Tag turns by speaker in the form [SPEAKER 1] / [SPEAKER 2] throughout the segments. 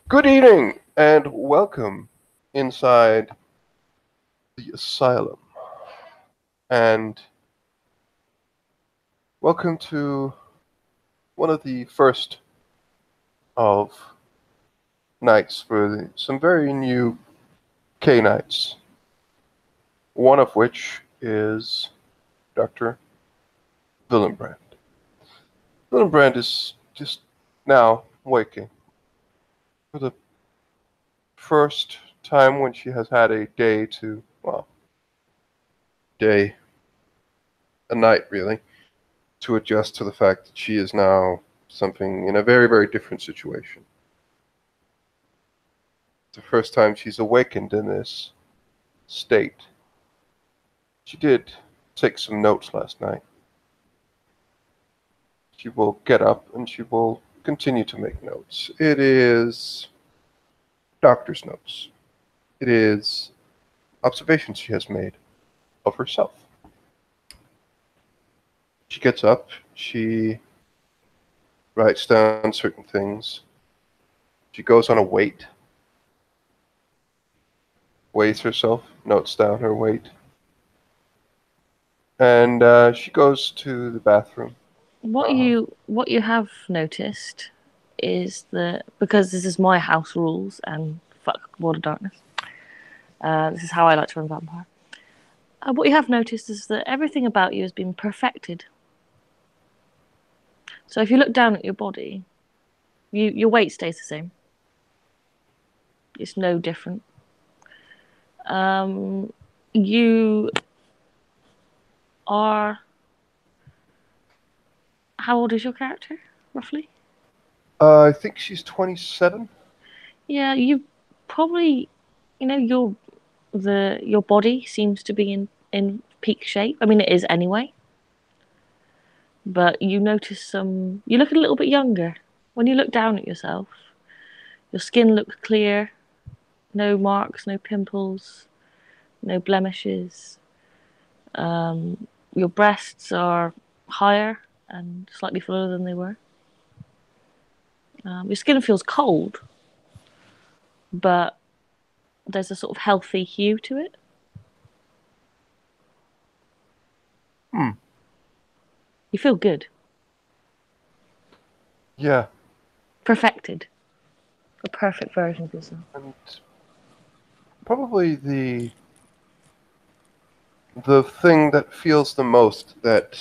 [SPEAKER 1] Good evening and welcome inside the asylum. And welcome to one of the first of nights for some very new K nights. One of which is Dr. Willenbrand. Willenbrand is just now waking for the first time when she has had a day to, well, day, a night really, to adjust to the fact that she is now something in a very, very different situation. It's the first time she's awakened in this state. She did take some notes last night. She will get up and she will continue to make notes. It is doctor's notes. It is observations she has made of herself. She gets up, she writes down certain things. She goes on a weight, weighs herself, notes down her weight. And she goes to the bathroom.
[SPEAKER 2] What you have noticed is that because this is my house rules and fuck World of Darkness, this is how I like to run Vampire. What you have noticed is that everything about you has been perfected. So if you look down at your body, your weight stays the same. It's no different. You are. How old is your character, roughly?
[SPEAKER 1] I think she's 27.
[SPEAKER 2] Yeah, you probably, your body seems to be in peak shape. I mean, it is anyway. But you notice some. You look a little bit younger when you look down at yourself. Your skin looks clear, no marks, no pimples, no blemishes. Your breasts are higher and slightly fuller than they were. Your skin feels cold, but there's a sort of healthy hue to it.
[SPEAKER 1] Hmm.
[SPEAKER 2] You feel good.
[SPEAKER 1] Yeah.
[SPEAKER 2] Perfected. A perfect version of yourself.
[SPEAKER 1] And probably the thing that feels the most that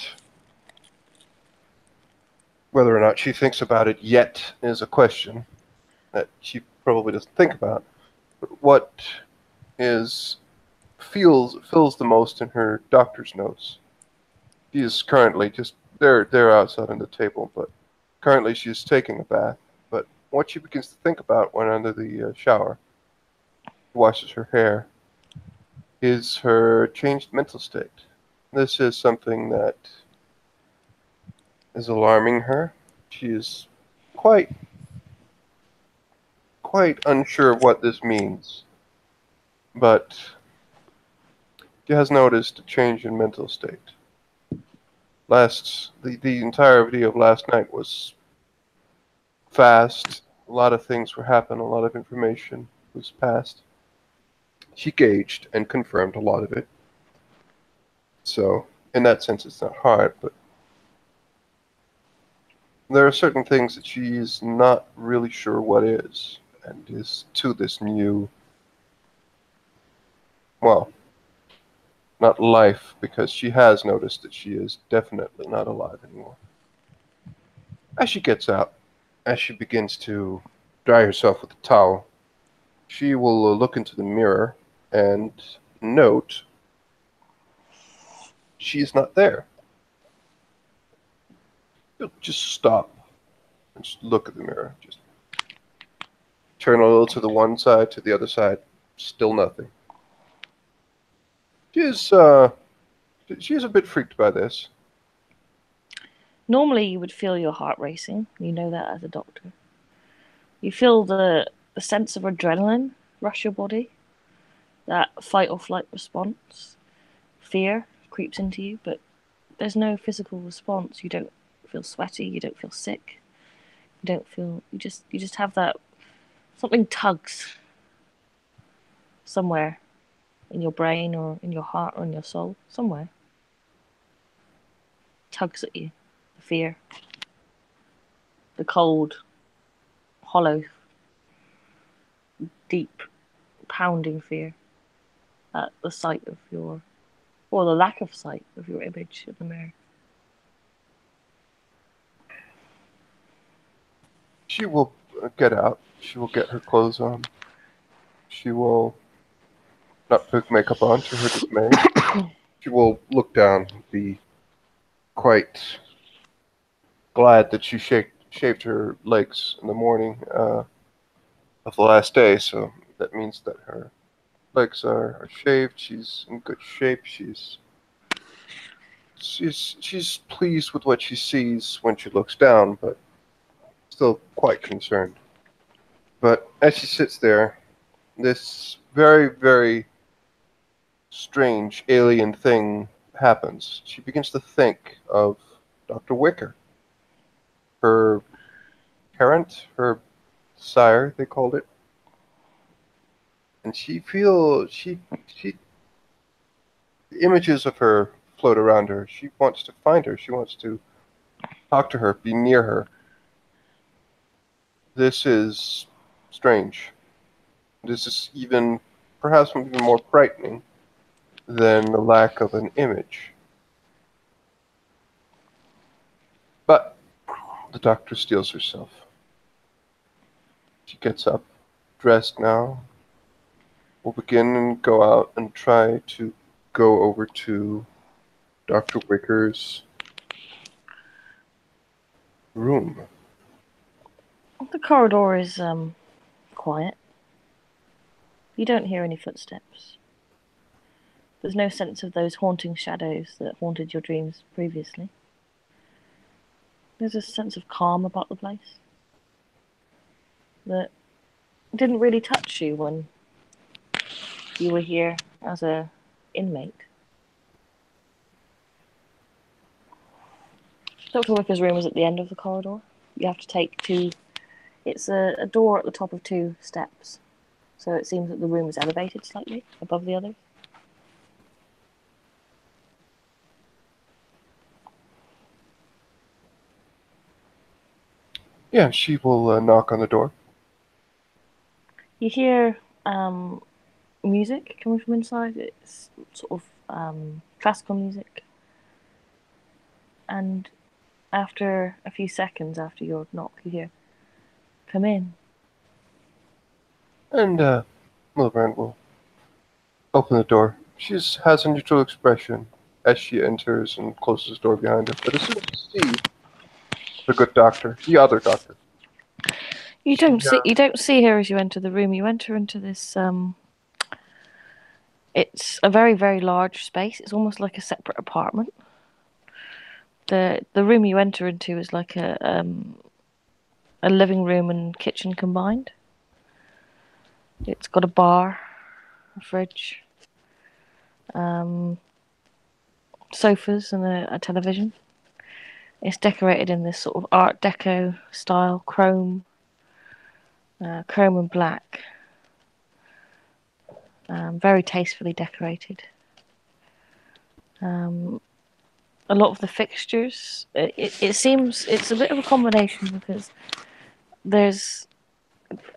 [SPEAKER 1] whether or not she thinks about it yet is a question that she probably doesn't think about. But what is fills the most in her doctor's notes. She is currently just they're outside on the table, but currently she's taking a bath. But what she begins to think about when under the shower, washes her hair, is her changed mental state. This is something that is alarming her. She is quite quite unsure of what this means, but she has noticed a change in mental state. The entirety of last night was fast. A lot of things were happening. A lot of information was passed. She gauged and confirmed a lot of it. So, in that sense, it's not hard, but there are certain things that she's not really sure what is, and is to this new, well, not life, because she has noticed that she is definitely not alive anymore. As she gets out, as she begins to dry herself with a towel, she will look into the mirror and note she is not there. She'll just stop and just look at the mirror. Just turn a little to the one side, to the other side. Still nothing. She is, uh, she is a bit freaked by this.
[SPEAKER 2] Normally, you would feel your heart racing. You know that as a doctor. You feel the sense of adrenaline rush your body, that fight or flight response. Fear creeps into you, but there's no physical response. You don't feel sweaty. You don't feel sick. You don't feel. You just have that Something tugs somewhere in your brain or in your heart or in your soul, somewhere. Tugs at you. The fear. The cold, hollow, deep, pounding fear at the sight of your, or the lack of sight of your image in the mirror.
[SPEAKER 1] She will get out. She will get her clothes on. She will not put makeup on to her dismay. She will look down and be quite glad that she shaved her legs in the morning of the last day. So that means that her legs are shaved. She's in good shape. She's pleased with what she sees when she looks down, but still quite concerned. But as she sits there, this very, very strange alien thing happens. She begins to think of Dr. Wicker, her parent, her sire, they called it. And she the images of her float around her. She wants to find her. She wants to talk to her, be near her. This is strange. This is perhaps even more frightening than the lack of an image. But the doctor steels herself. She gets up, dressed now, will begin and go out and try to go over to Dr. Wicker's room.
[SPEAKER 2] The corridor is quiet. You don't hear any footsteps. There's no sense of those haunting shadows that haunted your dreams previously. There's a sense of calm about the place that didn't really touch you when you were here as a inmate. Dr. Wicker's room is at the end of the corridor. You have to take two. It's a door at the top of two steps. So it seems that the room is elevated slightly above the others.
[SPEAKER 1] Yeah, she will knock on the door.
[SPEAKER 2] You hear music coming from inside. It's sort of classical music. And after a few seconds after your knock, you hear, "Come in."
[SPEAKER 1] And Milbrand will open the door. She has a neutral expression as she enters and closes the door behind her. But as soon as you see the good doctor, the other doctor,
[SPEAKER 2] You don't see her as you enter the room. You enter into this. It's a very, very large space. It's almost like a separate apartment. The room you enter into is like a living room and kitchen combined. It's got a bar, a fridge, sofas, and a television. It's decorated in this sort of Art Deco style, chrome and black. Very tastefully decorated. A lot of the fixtures, it seems it's a bit of a combination because there's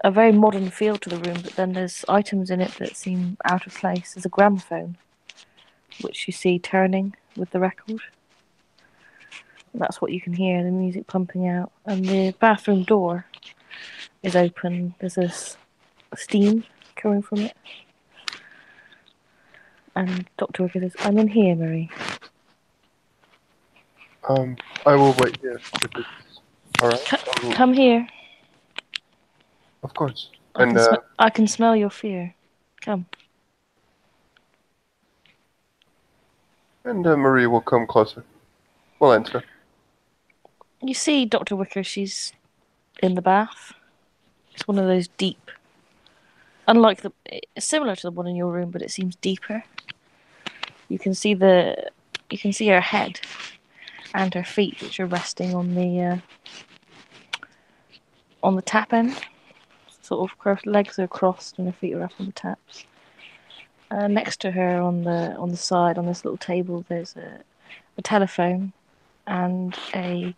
[SPEAKER 2] a very modern feel to the room, but then there's items in it that seem out of place. There's a gramophone, which you see turning with the record. That's what you can hear, the music pumping out. And the bathroom door is open. There's this steam coming from it. And Dr. Wicker says, "I'm in here, Marie."
[SPEAKER 1] I will wait here if it's all right.
[SPEAKER 2] Come here.
[SPEAKER 1] Of course.
[SPEAKER 2] I can smell your fear. Come.
[SPEAKER 1] And Marie will come closer. We'll enter.
[SPEAKER 2] You see Dr. Wicker, she's in the bath. It's one of those deep, similar to the one in your room, but it seems deeper. You can see her head and her feet, which are resting on the tap end. sort of her legs are crossed and her feet are up on the taps. Next to her on the side on this little table, there's a telephone and a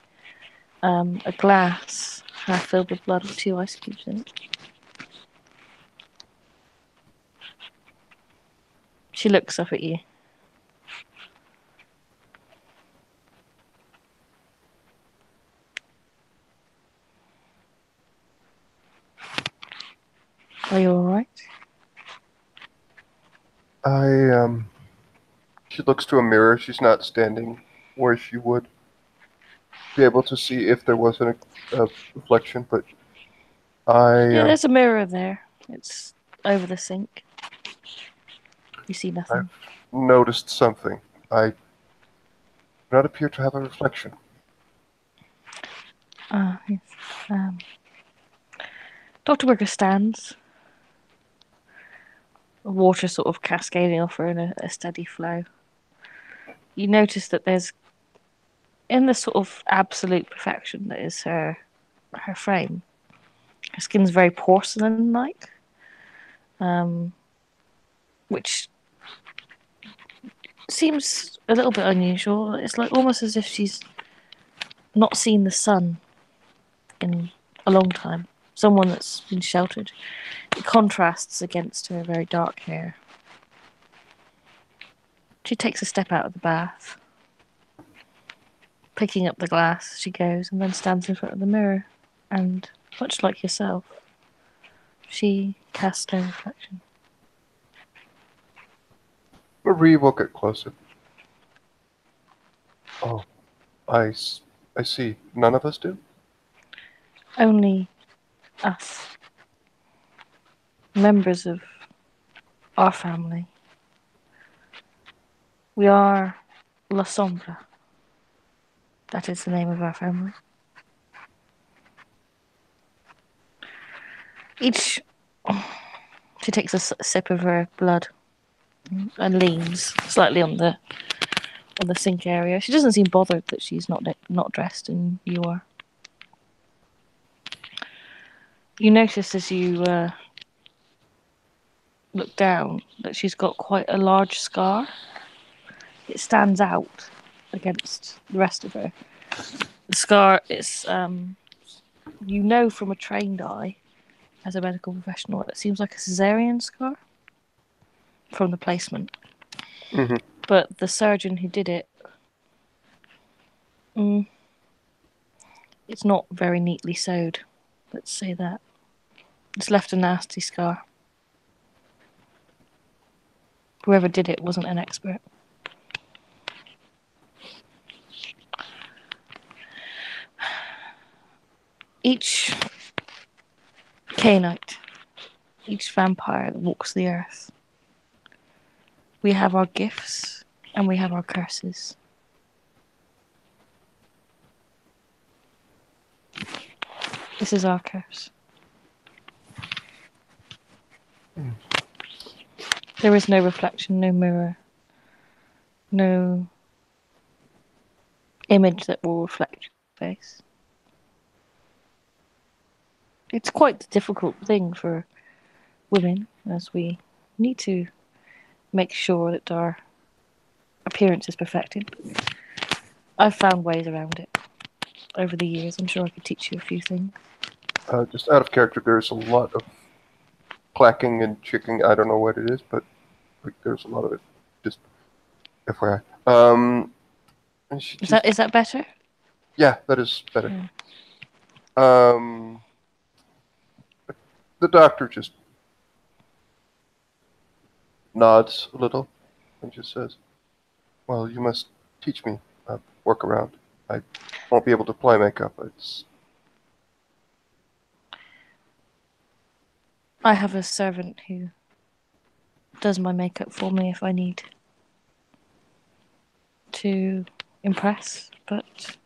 [SPEAKER 2] glass half filled with blood with 2 ice cubes in it. She looks up at you. Are you alright?
[SPEAKER 1] She looks to a mirror. She's not standing where she would be able to see if there wasn't a reflection, but
[SPEAKER 2] Yeah,
[SPEAKER 1] I,
[SPEAKER 2] there's a mirror there. It's over the sink. You see nothing.
[SPEAKER 1] I've noticed something. I do not appear to have a reflection.
[SPEAKER 2] Yes. Dr. Burger stands, water sort of cascading off her in a steady flow. You notice that there's, in the sort of absolute perfection that is her frame, her skin's very porcelain-like, which seems a little bit unusual. It's like almost as if she's not seen the sun in a long time. Someone that's been sheltered. It contrasts against her very dark hair. She takes a step out of the bath. Picking up the glass, she goes and then stands in front of the mirror. And much like yourself, she casts no reflection.
[SPEAKER 1] Marie will get closer. Oh, I see. None of us do?
[SPEAKER 2] Only us, members of our family. We are La Sombra. That is the name of our family. Each. She takes a sip of her blood and leans slightly on the sink area. She doesn't seem bothered that she's not dressed and you are. You notice as you look down that she's got quite a large scar. It stands out against the rest of her. The scar is, you know from a trained eye, as a medical professional, it seems like a cesarean scar from the placement.
[SPEAKER 1] Mm-hmm.
[SPEAKER 2] But the surgeon who did it, it's not very neatly sewed. Let's say that. It's left a nasty scar. Whoever did it wasn't an expert. Each Cainite, each vampire that walks the earth, we have our gifts and we have our curses. This is our curse. There is no reflection, no mirror, no image that will reflect your face. It's quite a difficult thing for women, as we need to make sure that our appearance is perfected. I've found ways around it over the years. I'm sure I could teach you a few things.
[SPEAKER 1] Just out of character, there's a lot of clacking and chicking. I don't know what it is, but there's a lot of it. Just FYI. And she just,
[SPEAKER 2] Is that better?
[SPEAKER 1] yeah, that is better.
[SPEAKER 2] Yeah.
[SPEAKER 1] The doctor just nods a little and just says, "Well, you must teach me a workaround. I won't be able to apply makeup.
[SPEAKER 2] I have a servant who does my makeup for me if I need to impress, but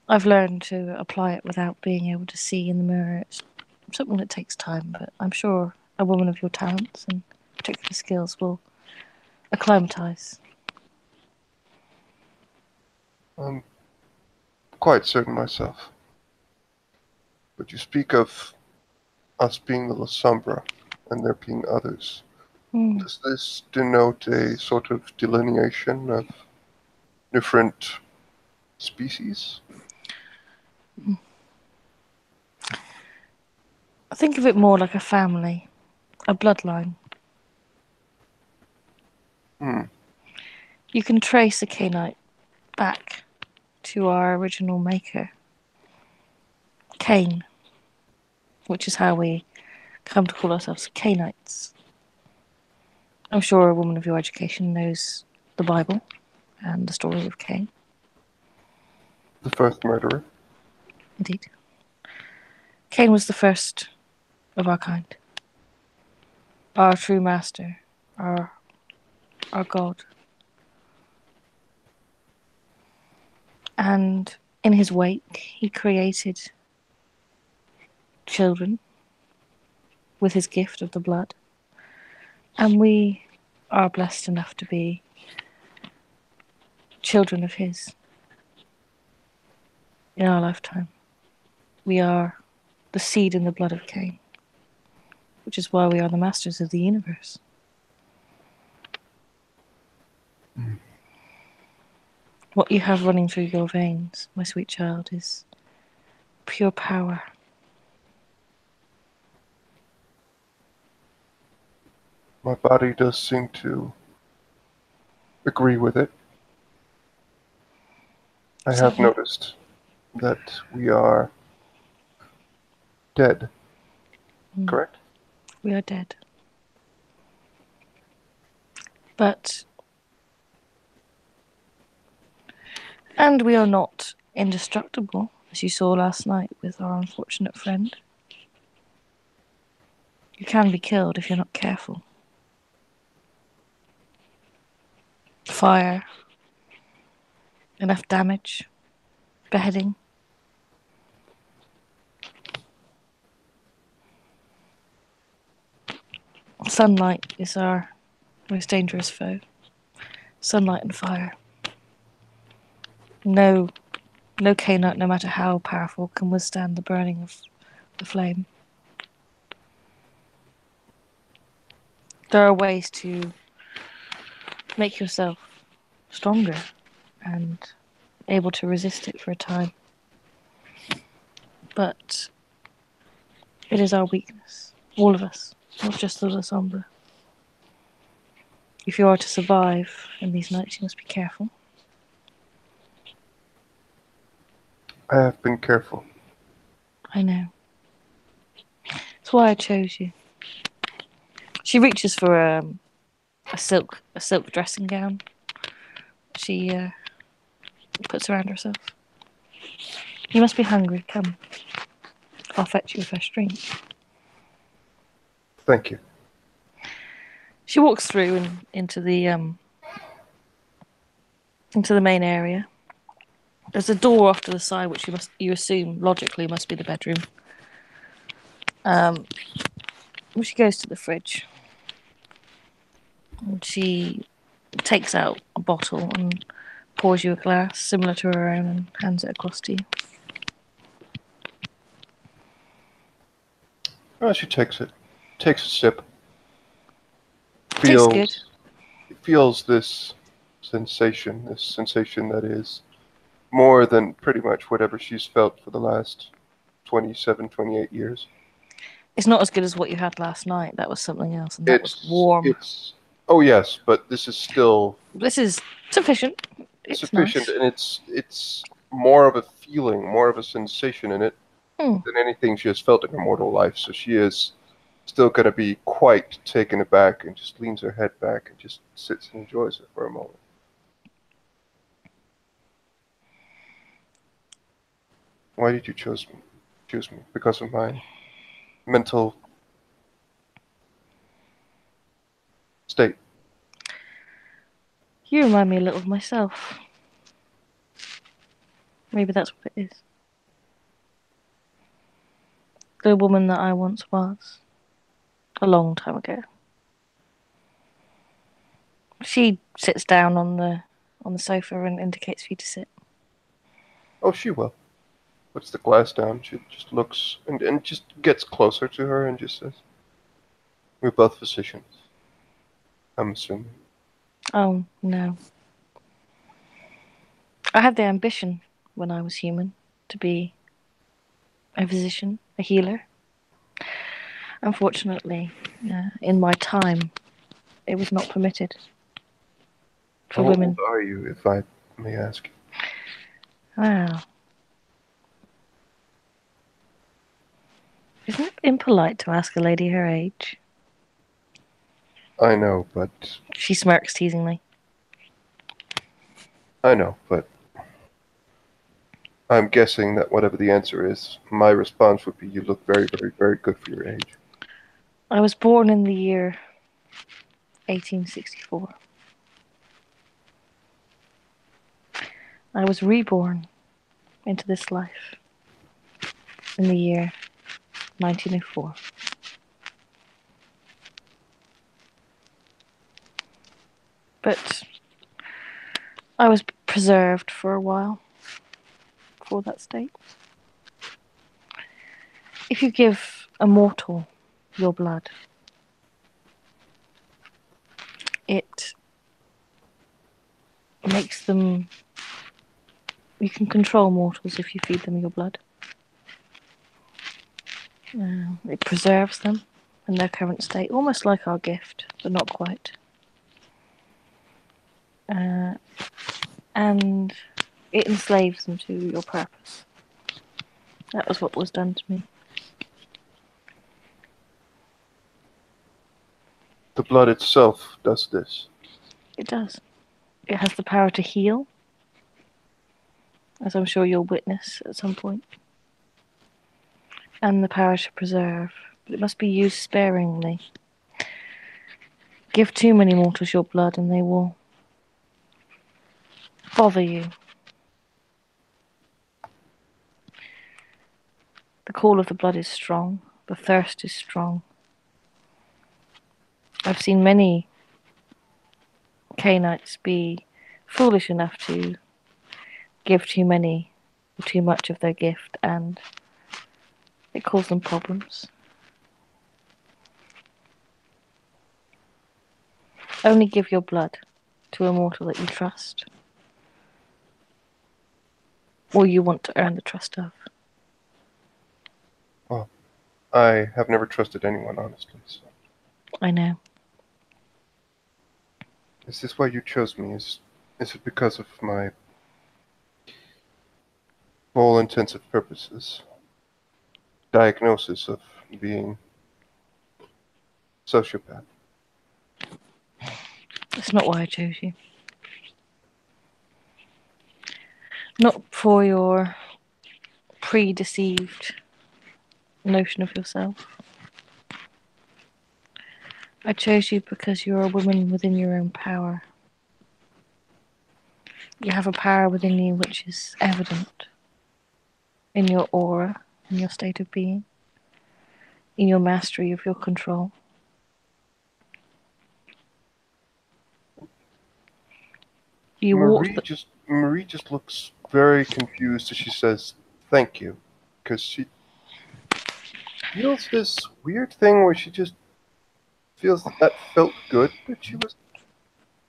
[SPEAKER 2] I've learned to apply it without being able to see in the mirror. It's something that takes time, but I'm sure a woman of your talents and particular skills will acclimatise."
[SPEAKER 1] I'm quite certain myself. But you speak of us being the La Sombra and there being others.
[SPEAKER 2] Hmm.
[SPEAKER 1] Does this denote a sort of delineation of different species?
[SPEAKER 2] Think of it more like a family, a bloodline.
[SPEAKER 1] Hmm.
[SPEAKER 2] You can trace a Cainite back to our original maker, Cain, which is how we come to call ourselves Cainites. I'm sure a woman of your education knows the Bible and the story of Cain.
[SPEAKER 1] The first murderer.
[SPEAKER 2] Indeed. Cain was the first of our kind, our true master, our God. And in his wake, he created children with his gift of the blood. And we are blessed enough to be children of his in our lifetime. We are the seed in the blood of Cain, which is why we are the masters of the universe.
[SPEAKER 1] Mm.
[SPEAKER 2] What you have running through your veins, my sweet child, is pure power.
[SPEAKER 1] My body does seem to agree with it. I have
[SPEAKER 2] Certainly,
[SPEAKER 1] noticed that we are dead, correct?
[SPEAKER 2] we are dead. But, and we are not indestructible, as you saw last night with our unfortunate friend. You can be killed if you're not careful. Fire, enough damage, beheading. Sunlight is our most dangerous foe. Sunlight and fire. No, no Cainite, no matter how powerful, can withstand the burning of the flame. There are ways to make yourself stronger and able to resist it for a time. But it is our weakness, all of us, not just the Sombra. If you are to survive in these nights, you must be careful.
[SPEAKER 1] I have been careful.
[SPEAKER 2] I know. That's why I chose you. She reaches for a silk dressing gown. She puts around herself. You must be hungry. Come, I'll fetch you a fresh drink.
[SPEAKER 1] Thank you.
[SPEAKER 2] She walks through and into the main area. There's a door off to the side, which you assume logically must be the bedroom. She goes to the fridge. And she takes out a bottle and pours you a glass similar to her own and hands it across to you.
[SPEAKER 1] Oh, she takes it. Takes a sip.
[SPEAKER 2] Tastes good.
[SPEAKER 1] Feels this sensation that is more than pretty much whatever she's felt for the last 27, 28 years.
[SPEAKER 2] It's not as good as what you had last night. That was something else, and that was warm.
[SPEAKER 1] Oh yes, but this is still
[SPEAKER 2] This is sufficient. It's
[SPEAKER 1] sufficient,
[SPEAKER 2] nice.
[SPEAKER 1] and it's more of a feeling, more of a sensation in it
[SPEAKER 2] Hmm.
[SPEAKER 1] than anything she has felt in her mortal life. So she is still going to be quite taken aback and just leans her head back and just sits and enjoys it for a moment. Why did you choose me? Choose me because of my mental state.
[SPEAKER 2] You remind me a little of myself. Maybe that's what it is. The woman that I once was. A long time ago. She sits down on the sofa and indicates for you to sit.
[SPEAKER 1] Oh, she will. puts the glass down. She just looks and just gets closer to her and just says, "We're both physicians, I'm assuming."
[SPEAKER 2] Oh, no. I had the ambition when I was human to be a physician, a healer. Unfortunately, in my time, it was not permitted for
[SPEAKER 1] How old
[SPEAKER 2] women.
[SPEAKER 1] are you, if I may ask?
[SPEAKER 2] Wow. Isn't it impolite to ask a lady her age?
[SPEAKER 1] I know, but
[SPEAKER 2] She smirks teasingly.
[SPEAKER 1] I'm guessing that whatever the answer is, my response would be you look very, very, very good for your age.
[SPEAKER 2] I was born in the year 1864. I was reborn into this life in the year 1904. But I was preserved for a while for that state. If you give a mortal your blood, it makes them. You can control mortals if you feed them your blood. It preserves them in their current state, almost like our gift, but not quite. And it enslaves them to your purpose. That was what was done to me.
[SPEAKER 1] The blood itself does this.
[SPEAKER 2] It does. It has the power to heal, as I'm sure you'll witness at some point, and the power to preserve. But it must be used sparingly. Give too many mortals your blood and they will bother you. The call of the blood is strong. The thirst is strong. I've seen many Canaanites be foolish enough to give too many or too much of their gift, and it caused them problems. Only give your blood to a mortal that you trust, or you want to earn the trust of.
[SPEAKER 1] Well, I have never trusted anyone, honestly. So.
[SPEAKER 2] I know.
[SPEAKER 1] Is this why you chose me? Is it because of my, for all intensive purposes, diagnosis of being sociopath?
[SPEAKER 2] That's not why I chose you. Not for your pre-deceived notion of yourself. I chose you because you're a woman within your own power. You have a power within you which is evident in your aura, in your state of being, in your mastery of your control. You walk
[SPEAKER 1] Marie just looks very confused as she says, "Thank you," because she feels this weird thing where she just feels that felt good that she was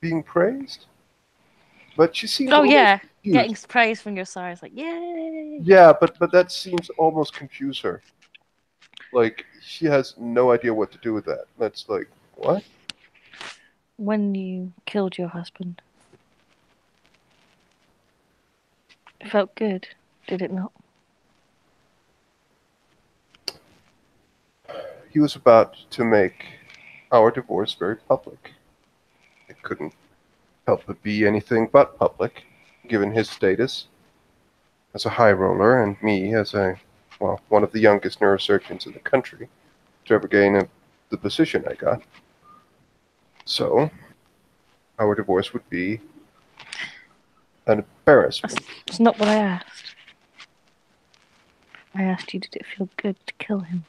[SPEAKER 1] being praised, but she seems
[SPEAKER 2] Oh
[SPEAKER 1] almost
[SPEAKER 2] yeah, getting
[SPEAKER 1] confused.
[SPEAKER 2] praise from your sires, like yay!
[SPEAKER 1] Yeah, but that seems almost confuse her. Like she has no idea what to do with that. That's like what?
[SPEAKER 2] When you killed your husband, it felt good, did it not?
[SPEAKER 1] He was about to make our divorce very public. It couldn't help but be anything but public, given his status as a high roller and me as one of the youngest neurosurgeons in the country to ever gain the position I got. So, our divorce would be an embarrassment.
[SPEAKER 2] That's not what I asked. I asked you, did it feel good to kill him?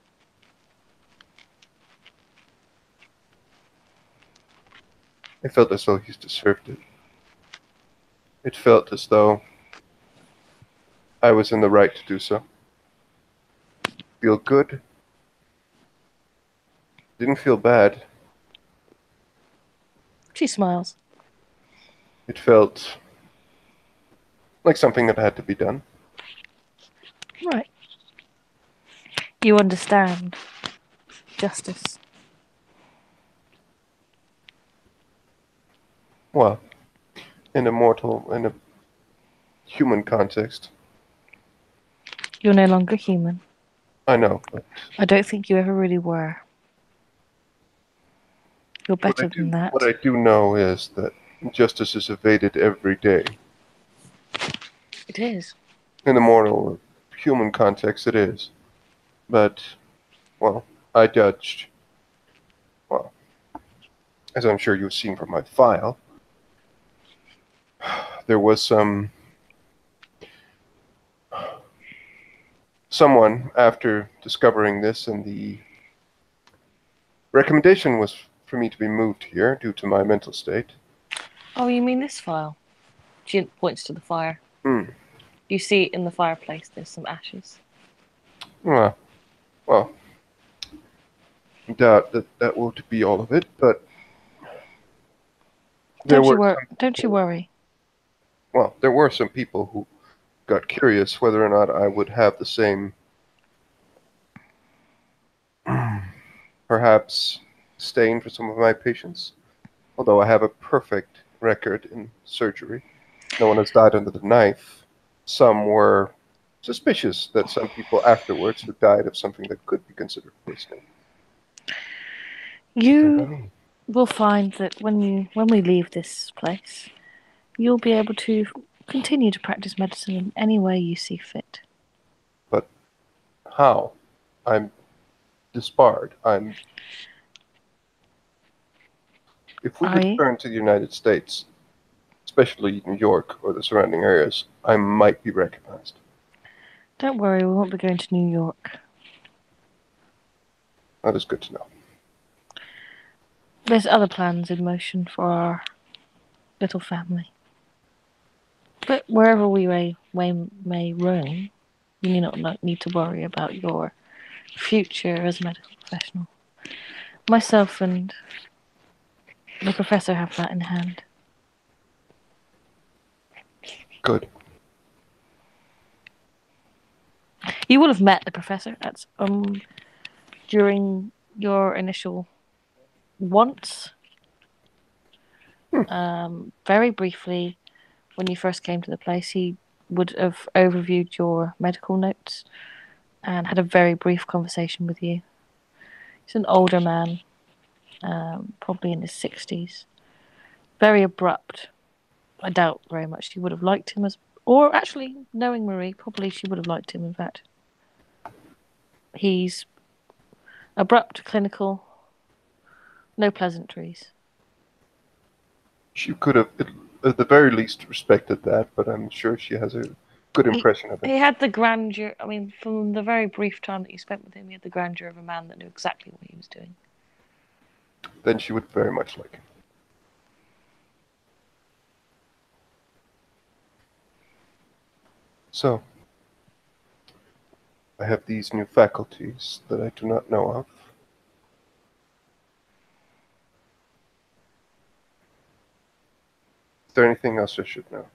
[SPEAKER 1] It felt as though he's deserved it. It felt as though I was in the right to do so. Feel good. Didn't feel bad.
[SPEAKER 2] She smiles.
[SPEAKER 1] It felt like something that had to be done.
[SPEAKER 2] Right. You understand justice.
[SPEAKER 1] Well, in a human context,
[SPEAKER 2] You're no longer human.
[SPEAKER 1] I know, but
[SPEAKER 2] I don't think you ever really were. You're better than
[SPEAKER 1] what
[SPEAKER 2] that.
[SPEAKER 1] I do know is that justice is evaded every day.
[SPEAKER 2] It is.
[SPEAKER 1] In the moral or human context, it is. But, well, I judged, well, as I'm sure you've seen from my file, there was someone after discovering this, and the recommendation was for me to be moved here due to my mental state.
[SPEAKER 2] Oh, you mean this file? She points to the fire.
[SPEAKER 1] Hmm.
[SPEAKER 2] You see in the fireplace there's some ashes.
[SPEAKER 1] Well, I doubt that would be all of it, but there were some
[SPEAKER 2] Don't you
[SPEAKER 1] people,
[SPEAKER 2] worry.
[SPEAKER 1] well, there were some people who got curious whether or not I would have the same, perhaps, stain for some of my patients. Although I have a perfect record in surgery, no one has died under the knife. Some were suspicious that some people afterwards who died of something that could be considered poisoning. Think
[SPEAKER 2] You
[SPEAKER 1] about me.
[SPEAKER 2] will find that when we leave this place, you'll be able to continue to practice medicine in any way you see fit.
[SPEAKER 1] But how? I'm disbarred. If we
[SPEAKER 2] I
[SPEAKER 1] return to the United States, especially New York or the surrounding areas, I might be recognized.
[SPEAKER 2] don't worry, we won't be going to New York.
[SPEAKER 1] That is good to know.
[SPEAKER 2] There's other plans in motion for our little family. But wherever may roam, you need not need to worry about your future as a medical professional. Myself and the professor have that in hand.
[SPEAKER 1] Good.
[SPEAKER 2] You will have met the professor at during your initial once, very briefly, when you first came to the place. He would have overviewed your medical notes and had a very brief conversation with you. He's an older man, probably in his 60s. Very abrupt. I doubt very much she would have liked him or actually, knowing Marie, probably she would have liked him, in fact. He's abrupt, clinical, no pleasantries.
[SPEAKER 1] She could have, at the very least, respected that, but I'm sure she has a good impression of it.
[SPEAKER 2] He had the grandeur, I mean, from the very brief time that you spent with him, he had the grandeur of a man that knew exactly what he was doing.
[SPEAKER 1] Then she would very much like him. So, I have these new faculties that I do not know of. Is there anything else I should know?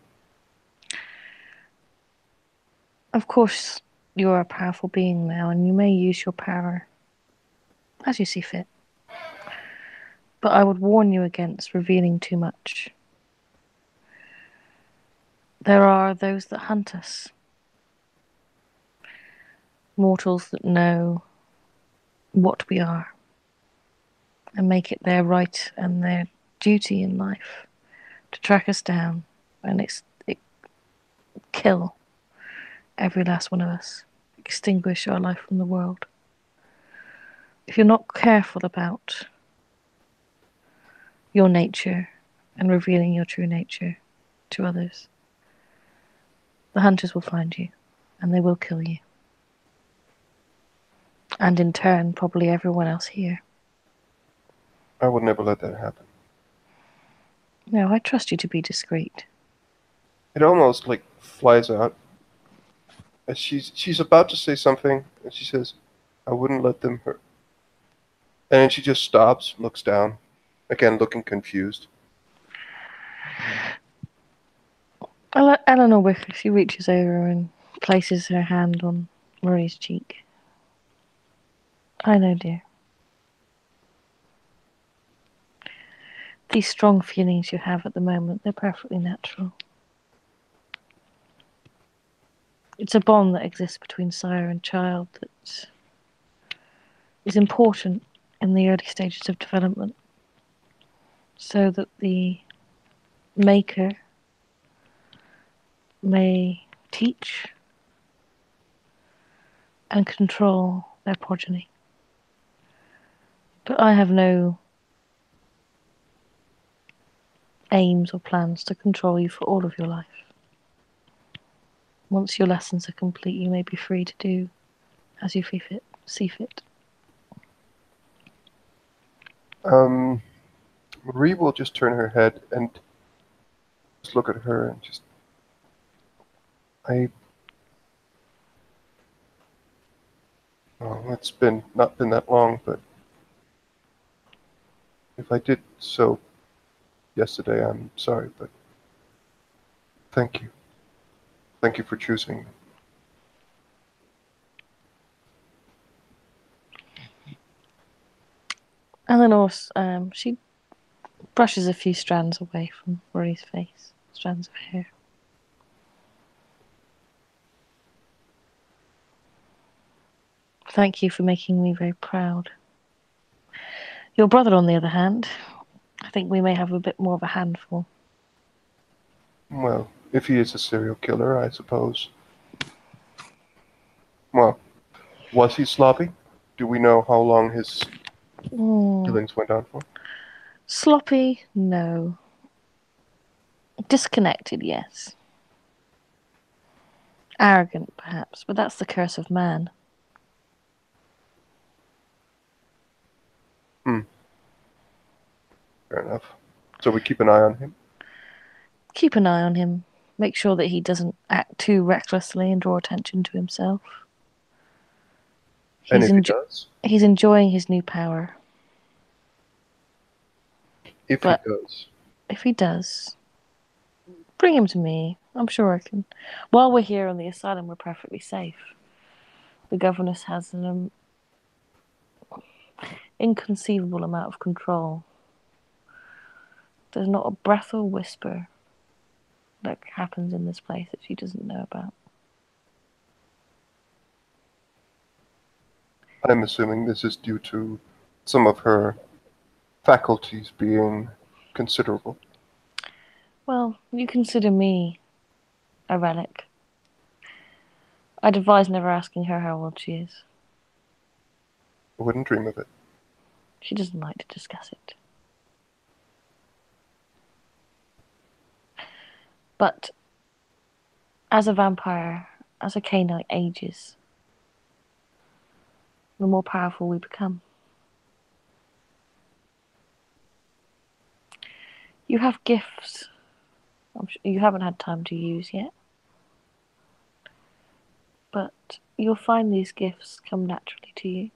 [SPEAKER 2] Of course, you're a powerful being now, and you may use your power as you see fit. But I would warn you against revealing too much. There are those that hunt us, mortals that know what we are and make it their right and their duty in life to track us down and kill every last one of us, extinguish our life from the world. If you're not careful about your nature and revealing your true nature to others, the hunters will find you and they will kill you. And in turn, probably everyone else here.
[SPEAKER 1] I would never let that happen.
[SPEAKER 2] No, I trust you to be discreet.
[SPEAKER 1] It almost like flies out And she's about to say something, and she says, "I wouldn't let them hurt." And then she just stops, looks down, again looking confused.
[SPEAKER 2] Eleanor Wicker, she reaches over and places her hand on Marie's cheek. I know, dear. These strong feelings you have at the moment, they're perfectly natural. It's a bond that exists between sire and child that is important in the early stages of development, so that the maker may teach and control their progeny. But I have no aims or plans to control you for all of your life. Once your lessons are complete, you may be free to do as you see fit.
[SPEAKER 1] Marie will just turn her head and just look at her and just, I, oh, it's been not been that long, but if I did so yesterday, I'm sorry, but thank you. Thank you for choosing me.
[SPEAKER 2] Eleanor, she brushes a few strands away from Marie's face, strands of hair. Thank you for making me very proud. Your brother, on the other hand, I think we may have a bit more of a handful.
[SPEAKER 1] Well, if he is a serial killer, I suppose. Well, was he sloppy? Do we know how long his killings went on for?
[SPEAKER 2] Sloppy, no. Disconnected, yes. Arrogant, perhaps, but that's the curse of man.
[SPEAKER 1] Fair enough. So we keep an eye on him?
[SPEAKER 2] Keep an eye on him. Make sure that he doesn't act too recklessly and draw attention to himself.
[SPEAKER 1] And if he does?
[SPEAKER 2] He's enjoying his new power.
[SPEAKER 1] If he does.
[SPEAKER 2] If he does, bring him to me. I'm sure I can. While we're here on the asylum, we're perfectly safe. The governess has an inconceivable amount of control. There's not a breath or whisper that happens in this place that she doesn't know about.
[SPEAKER 1] I'm assuming this is due to some of her faculties being considerable.
[SPEAKER 2] Well, you consider me a relic. I'd advise never asking her how old she is.
[SPEAKER 1] I wouldn't dream of it.
[SPEAKER 2] She doesn't like to discuss it. But as a vampire, as a canine ages, the more powerful we become. You have gifts I'm sure you haven't had time to use yet. But you'll find these gifts come naturally to you.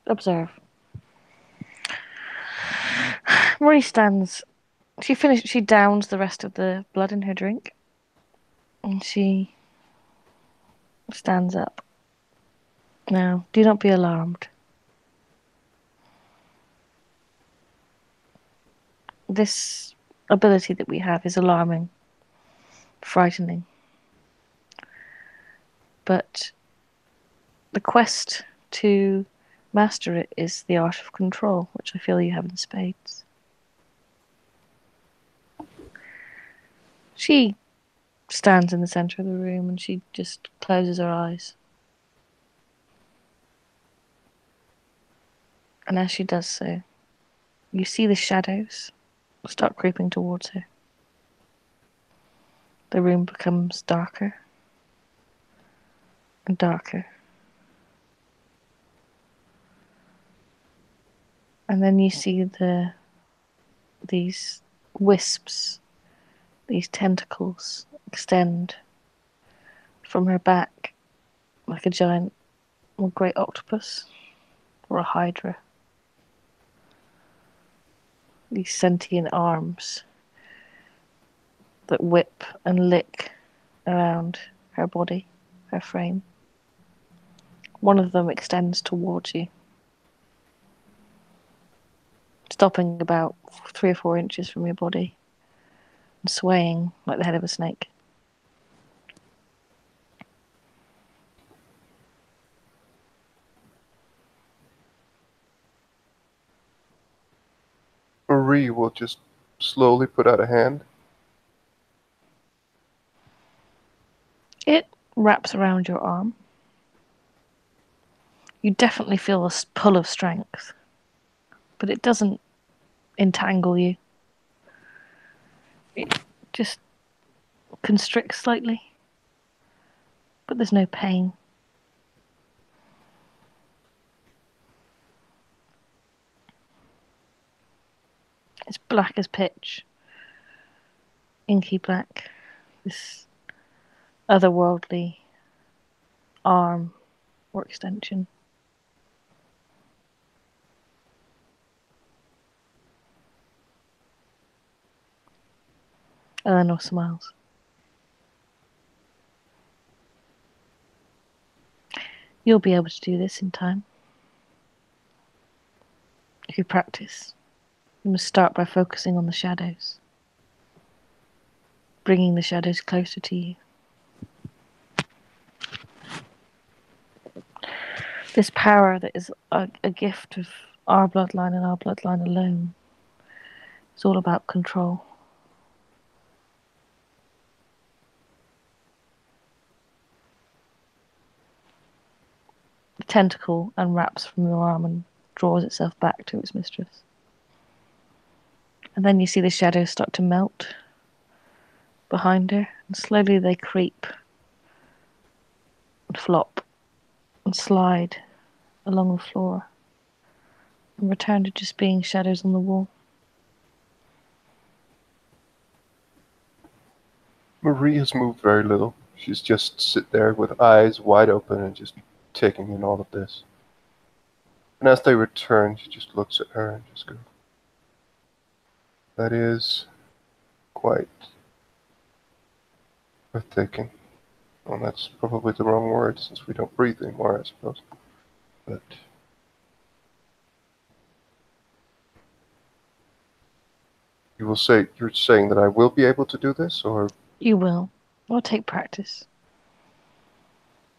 [SPEAKER 2] Observe. Marie stands. She downs the rest of the blood in her drink. And she stands up. Now, do not be alarmed. This ability that we have is alarming, frightening. But the quest to master it is the art of control, which I feel you have in spades. She stands in the center of the room and she just closes her eyes. And as she does so, you see the shadows start creeping towards her. The room becomes darker and darker. And then you see these wisps, these tentacles, extend from her back like a giant or great octopus or a hydra. These sentient arms that whip and lick around her body, her frame. One of them extends towards you, stopping about 3 or 4 inches from your body and swaying like the head of a snake.
[SPEAKER 1] Marie will just slowly put out a hand.
[SPEAKER 2] It wraps around your arm. You definitely feel a pull of strength, but it doesn't entangle you. It just constricts slightly, but there's no pain. It's black as pitch, inky black, this otherworldly arm or extension. Eleanor smiles. You'll be able to do this in time. If you practice, you must start by focusing on the shadows, bringing the shadows closer to you. This power that is a gift of our bloodline and our bloodline alone. It's all about control. The tentacle unwraps from your arm and draws itself back to its mistress. And then you see the shadows start to melt behind her, and slowly they creep and flop and slide along the floor and return to just being shadows on the wall.
[SPEAKER 1] Marie has moved very little. She's just sit there with eyes wide open and just taking in all of this. And as they return, she just looks at her and just goes, "That is quite breathtaking." Well, that's probably the wrong word since we don't breathe anymore, I suppose. But you're saying that I will be able to do this, or?
[SPEAKER 2] You will. It'll take practice.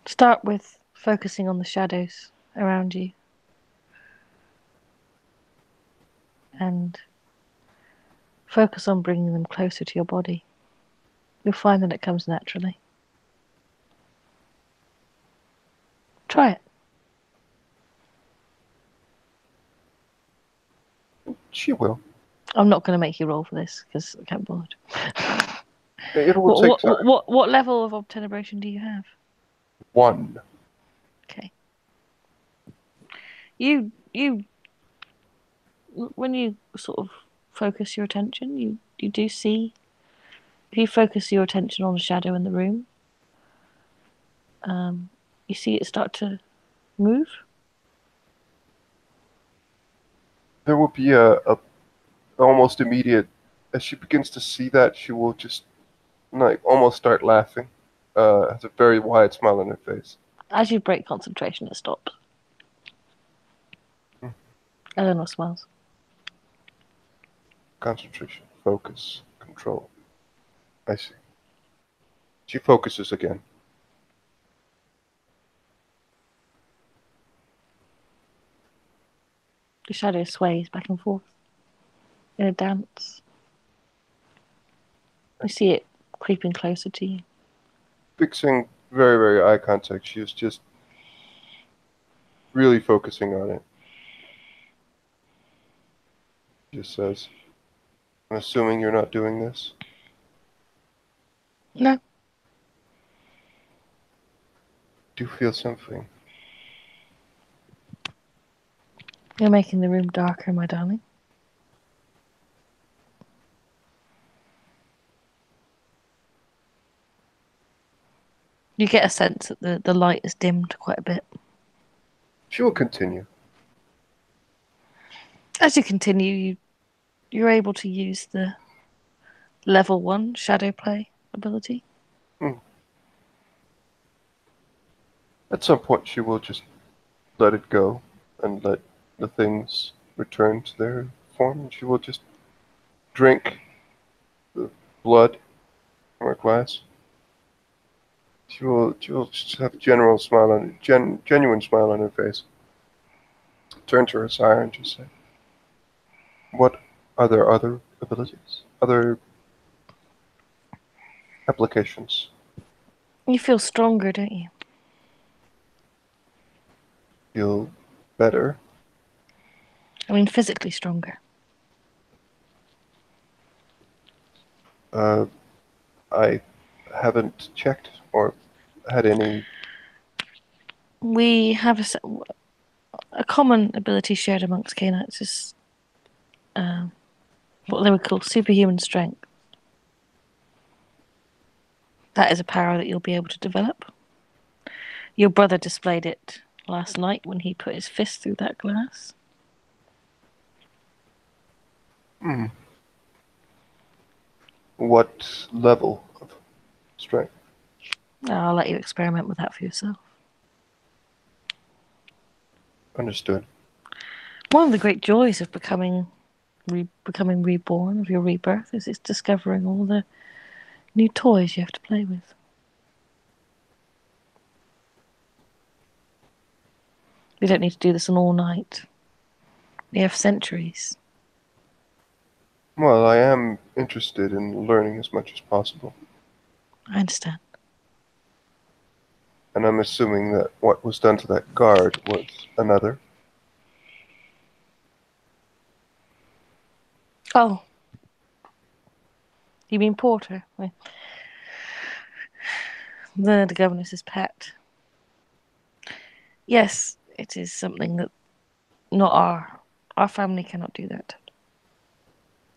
[SPEAKER 2] Start with focusing on the shadows around you. And focus on bringing them closer to your body. You'll find that it comes naturally. Try it.
[SPEAKER 1] She will.
[SPEAKER 2] I'm not going to make you roll for this because I can't bothered.
[SPEAKER 1] It will take time.
[SPEAKER 2] What level of obtenebration do you have?
[SPEAKER 1] 1.
[SPEAKER 2] Okay. You when you sort of focus your attention, you do see. If you focus your attention on the shadow in the room, you see it start to move.
[SPEAKER 1] There will be a almost immediate, as she begins to see that, she will just like almost start laughing. Has a very wide smile on her face.
[SPEAKER 2] As you break concentration, it stops. Eleanor smiles.
[SPEAKER 1] Concentration, focus, control. I see. She focuses again.
[SPEAKER 2] The shadow sways back and forth in a dance. You see it creeping closer to you.
[SPEAKER 1] Fixing very, very eye contact. She is just really focusing on it. She just says, "I'm assuming you're not doing this."
[SPEAKER 2] No.
[SPEAKER 1] Do you feel something?
[SPEAKER 2] You're making the room darker, my darling. You get a sense that the light is dimmed quite a bit.
[SPEAKER 1] She will continue.
[SPEAKER 2] As you continue, you're able to use the level 1 shadow play ability.
[SPEAKER 1] At some point, she will just let it go and let the things return to their form, and she will just drink the blood from her glass. She will just have a genuine smile on her face. Turn to her sire and just say, "What are there other abilities, other applications?"
[SPEAKER 2] You feel stronger, don't you?
[SPEAKER 1] Feel better.
[SPEAKER 2] I mean, physically stronger.
[SPEAKER 1] I haven't checked or had any.
[SPEAKER 2] We have a common ability shared amongst Canaanites is what they would call superhuman strength. That is a power that you'll be able to develop. Your brother displayed it last night when he put his fist through that glass.
[SPEAKER 1] What level of strength?
[SPEAKER 2] I'll let you experiment with that for yourself.
[SPEAKER 1] Understood.
[SPEAKER 2] One of the great joys of becoming reborn, of your rebirth, is it's discovering all the new toys you have to play with. We don't need to do this on all night. We have centuries.
[SPEAKER 1] Well, I am interested in learning as much as possible.
[SPEAKER 2] I understand.
[SPEAKER 1] And I'm assuming that what was done to that guard was another.
[SPEAKER 2] Oh, you mean Porter? The governess's pet. Yes, it is something that not our family cannot do that.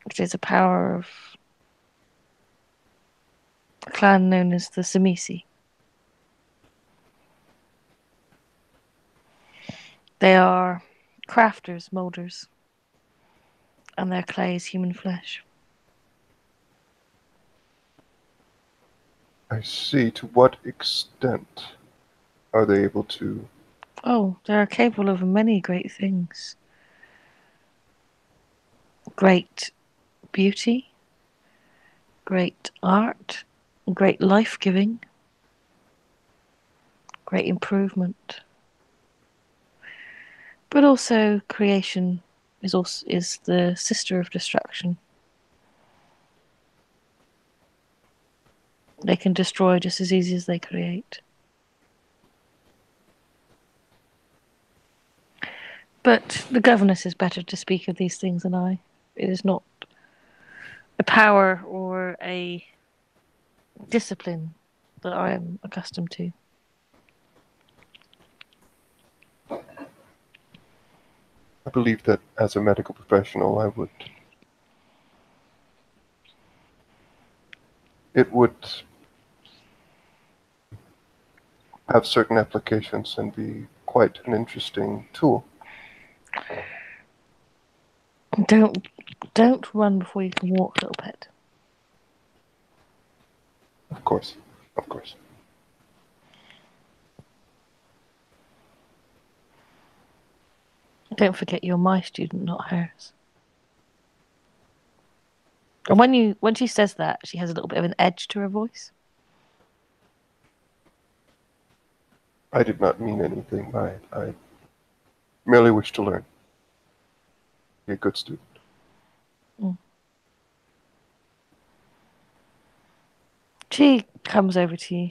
[SPEAKER 2] It is a power of a clan known as the Samisi. They are crafters, moulders, and their clay is human flesh.
[SPEAKER 1] I see. To what extent are they able to?
[SPEAKER 2] Oh, they are capable of many great things. Great beauty, great art, great life-giving, great improvement. But also creation is the sister of destruction. They can destroy just as easy as they create. But the governess is better to speak of these things than I. It is not a power or a discipline that I am accustomed to.
[SPEAKER 1] I believe that as a medical professional, it would have certain applications and be quite an interesting tool.
[SPEAKER 2] Don't run before you can walk, little pet.
[SPEAKER 1] Of course. Of course.
[SPEAKER 2] Don't forget you're my student, not hers. And when she says that, she has a little bit of an edge to her voice.
[SPEAKER 1] I did not mean anything by it. I merely wish to learn. Be a good student.
[SPEAKER 2] Mm. She comes over to you.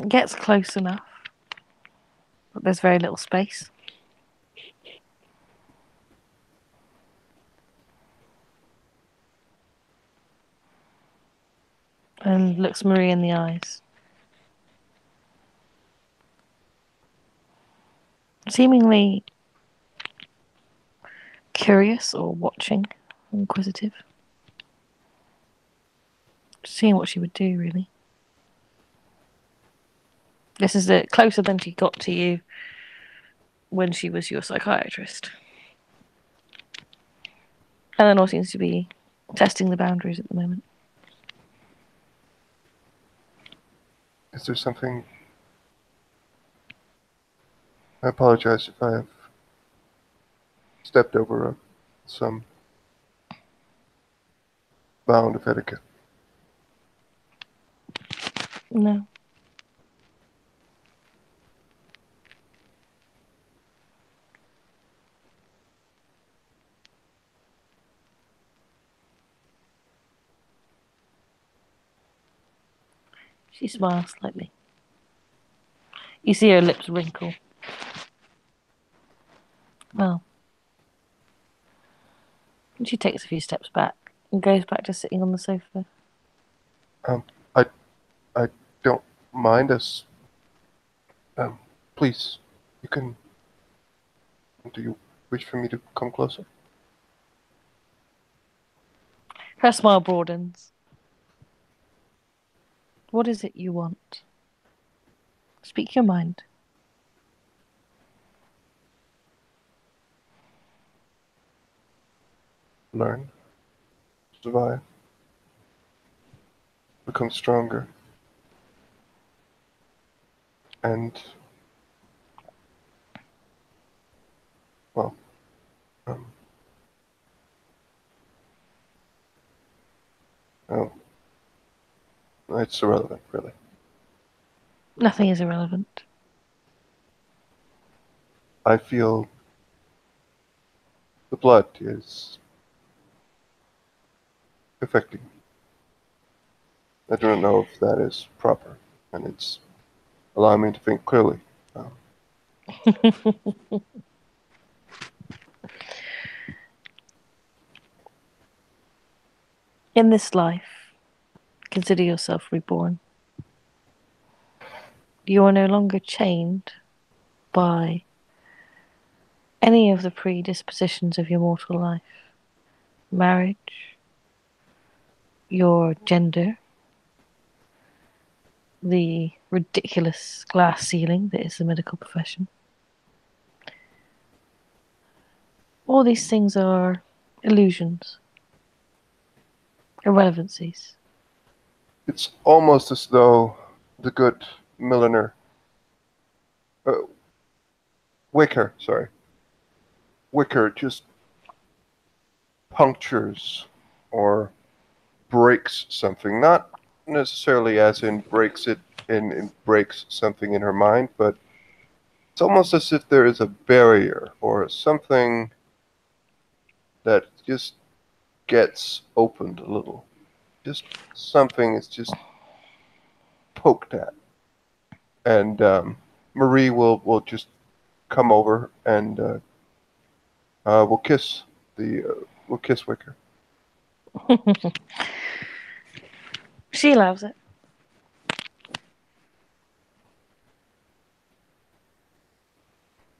[SPEAKER 2] Gets close enough, but there's very little space. And looks Marie in the eyes. Seemingly curious or watching inquisitive. Seeing what she would do, really. This is closer than she got to you when she was your psychiatrist. Eleanor seems to be testing the boundaries at the moment.
[SPEAKER 1] Is there something... I apologize if I have stepped over some bound of etiquette.
[SPEAKER 2] No. She smiles slightly. You see her lips wrinkle. Well. And she takes a few steps back and goes back to sitting on the sofa.
[SPEAKER 1] I don't mind us. Please, you can... Do you wish for me to come closer?
[SPEAKER 2] Her smile broadens. What is it you want? Speak your mind.
[SPEAKER 1] Learn. Survive. Become stronger. And... well... oh... it's irrelevant, really.
[SPEAKER 2] Nothing is irrelevant.
[SPEAKER 1] I feel the blood is affecting me. I don't know if that is proper, and it's allowing me to think clearly.
[SPEAKER 2] In this life, consider yourself reborn. You are no longer chained by any of the predispositions of your mortal life. Marriage, your gender, the ridiculous glass ceiling that is the medical profession. All these things are illusions, irrelevancies.
[SPEAKER 1] It's almost as though the good milliner... Wicker just punctures or breaks something. Not necessarily as in breaks it and breaks something in her mind, but it's almost as if there is a barrier or something that just gets opened a little. Just something is just poked at. And Marie will just come over and we'll kiss Wicker.
[SPEAKER 2] She loves it.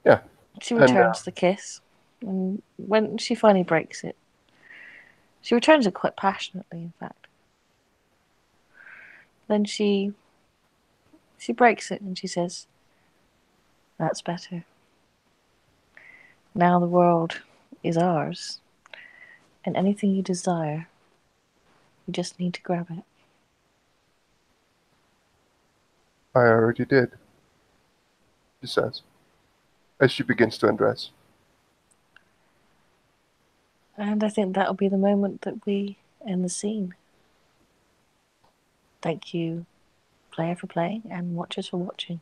[SPEAKER 1] Yeah.
[SPEAKER 2] She returns the kiss, and when she finally breaks it, she returns it quite passionately, in fact. Then she breaks it and she says, "That's better. Now the world is ours, and anything you desire, you just need to grab it."
[SPEAKER 1] I already did, she says, as she begins to undress.
[SPEAKER 2] And I think that'll be the moment that we end the scene. Thank you, player, for playing, and watchers for watching.